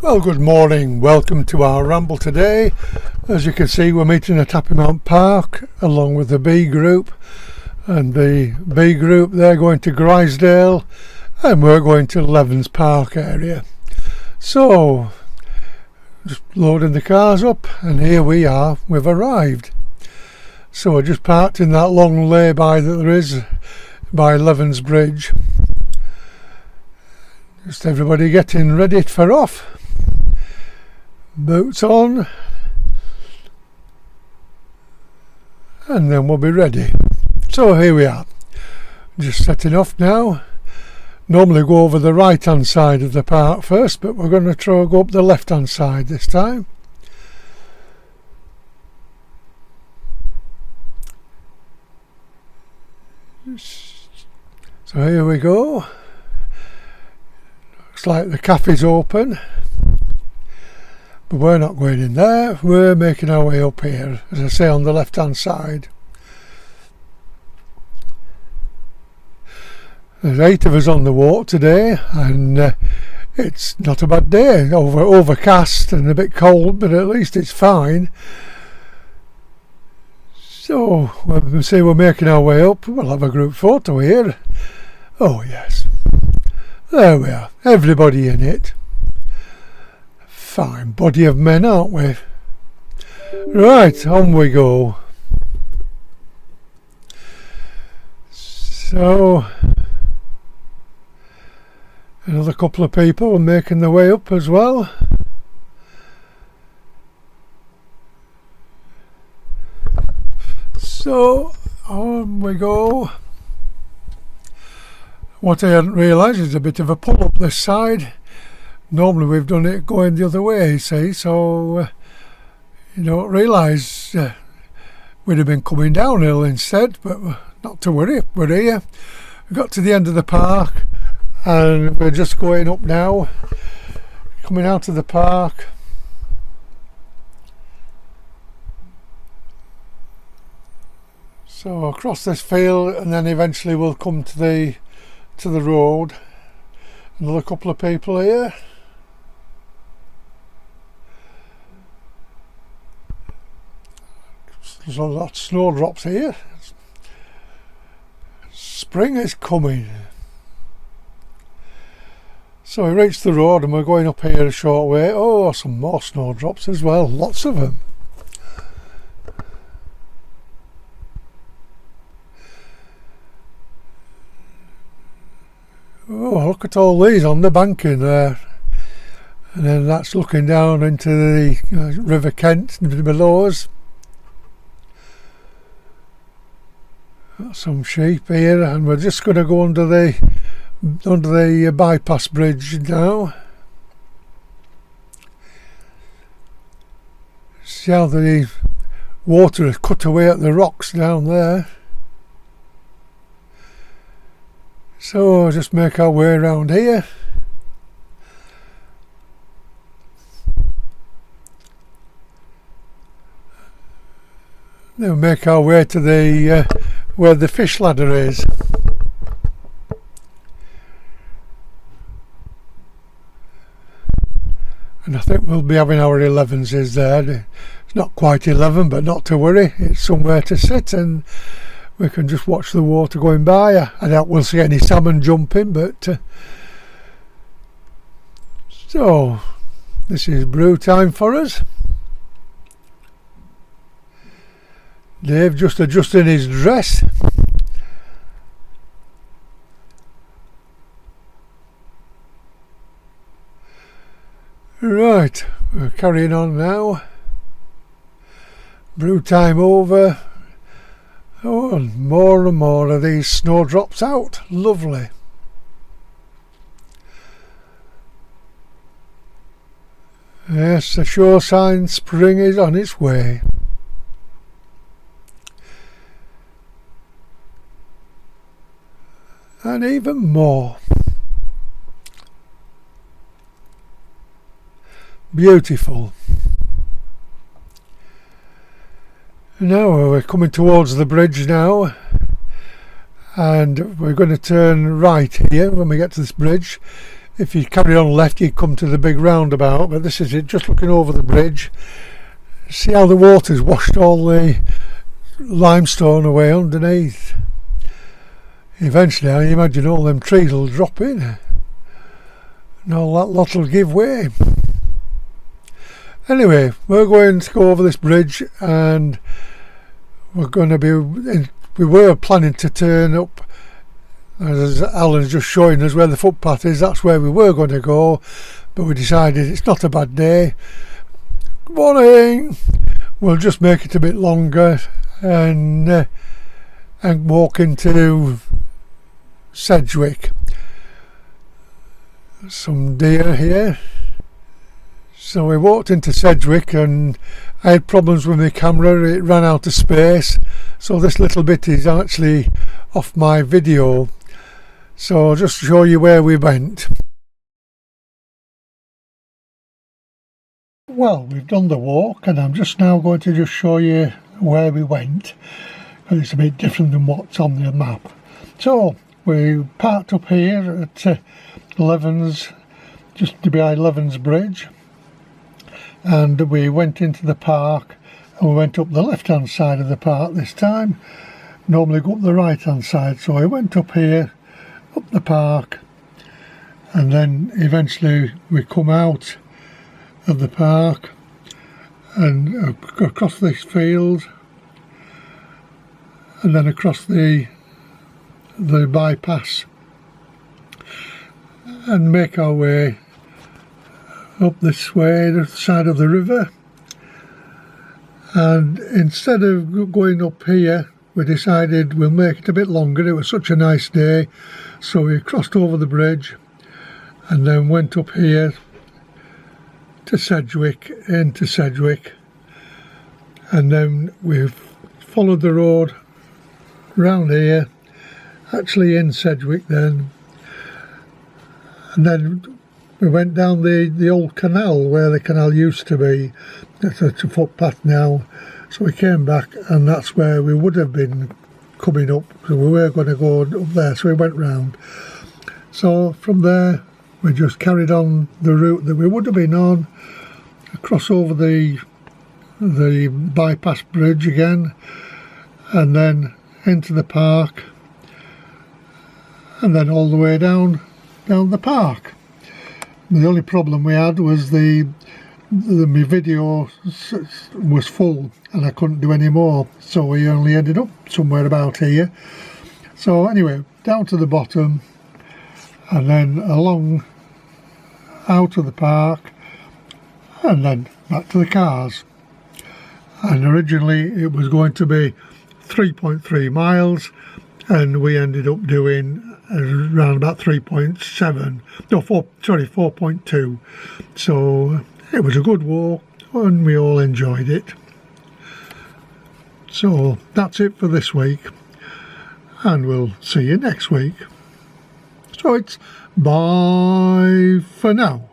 Well, good morning. Welcome to our ramble today. As you can see, we're meeting at Happy Mount Park along with the B group, and the B group, they're going to Grisdale and we're going to Levens Park area. So just loading the cars up, and here we are, we've arrived. So we're just parked in that long lay-by that there is by Levens Bridge. Just everybody getting ready for off. Boots on, and then we'll be ready. So here we are, just setting off now. Normally go over the right hand side of the park first, but we're going to try to go up the left hand side this time. So here we go. Looks like the cafe's open, but we're not going in there. We're making our way up here, as I say, on the left hand side. There's 8 of us on the walk today, and it's not a bad day. Overcast and a bit cold, but at least it's fine. So we'll say we're making our way up. We'll have a group photo here. Oh yes, there we are, everybody in it. Fine body of men, aren't we? Right, on we go. So another couple of people are making their way up as well. So on we go. What I hadn't realised is a bit of a pull up this side. Normally we've done it going the other way, you see, so you don't realise we'd have been coming downhill instead, but not to worry, we're here. We got to the end of the park and we're just going up now, coming out of the park. So across this field, and then eventually we'll come to the road. Another couple of people here. There's a lot of snowdrops here. Spring is coming. So we reached the road and we're going up here a short way. Oh, some more snowdrops as well, lots of them. Oh, look at all these on the banking there. And then that's looking down into the River Kent below us. Got some sheep here, and we're just going to go under the bypass bridge now. See how the water has cut away at the rocks down there. So we'll just make our way around here. Then we'll make our way to the where the fish ladder is. And I think we'll be having our 11s there. It's not quite 11, but not to worry. It's somewhere to sit and we can just watch the water going by. I doubt we'll see any salmon jumping, but so this is brew time for us. Dave just adjusting his dress. Right, we're carrying on now. Brew time over. Oh, and more of these snowdrops out. Lovely. Yes, the sure sign spring is on its way. And even more. Beautiful. Now we're coming towards the bridge now, and we're going to turn right here when we get to this bridge. if you carry on left you'd come to the big roundabout, but this is it, just looking over the bridge. See how the water's washed all the limestone away underneath. Eventually I imagine all them trees will drop in and all that lot will give way. Anyway, we're going to go over this bridge, and we're going to be we were planning to turn up, as Alan's just showing us where the footpath is. That's where we were going to go, but we decided it's not a bad day. Good morning. We'll just make it a bit longer and walk into Sedgwick. Some deer here. So we walked into Sedgwick, and I had problems with my camera, it ran out of space, so this little bit is actually off my video. So I'll just show you where we went. Well, we've done the walk, and I'm just now going to just show you where we went, because it's a bit different than what's on the map. So we parked up here at Levens, just behind Levens Bridge, and we went into the park, and we went up the left hand side of the park this time. Normally go up the right hand side, so I went up here, up the park, and then eventually we come out of the park and across this field, and then across the bypass, and make our way up this way, the side of the river. And instead of going up here, we decided we'll make it a bit longer. It was such a nice day, so we crossed over the bridge and then went up here to Sedgwick, into Sedgwick, and then we've followed the road round here, actually in Sedgwick then, and then we went down the old canal where the canal used to be. It's a footpath now, so we came back, and that's where we would have been coming up, so we were going to go up there, so we went round. So from there we just carried on the route that we would have been on, across over the bypass bridge again, and then into the park, and then all the way down the park. The only problem we had was my video was full and I couldn't do any more, so we only ended up somewhere about here. So anyway, down to the bottom, and then along out of the park, and then back to the cars. And originally it was going to be 3.3 miles, and we ended up doing around about 4.2. So it was a good walk and we all enjoyed it. So that's it for this week, and we'll see you next week. So it's bye for now.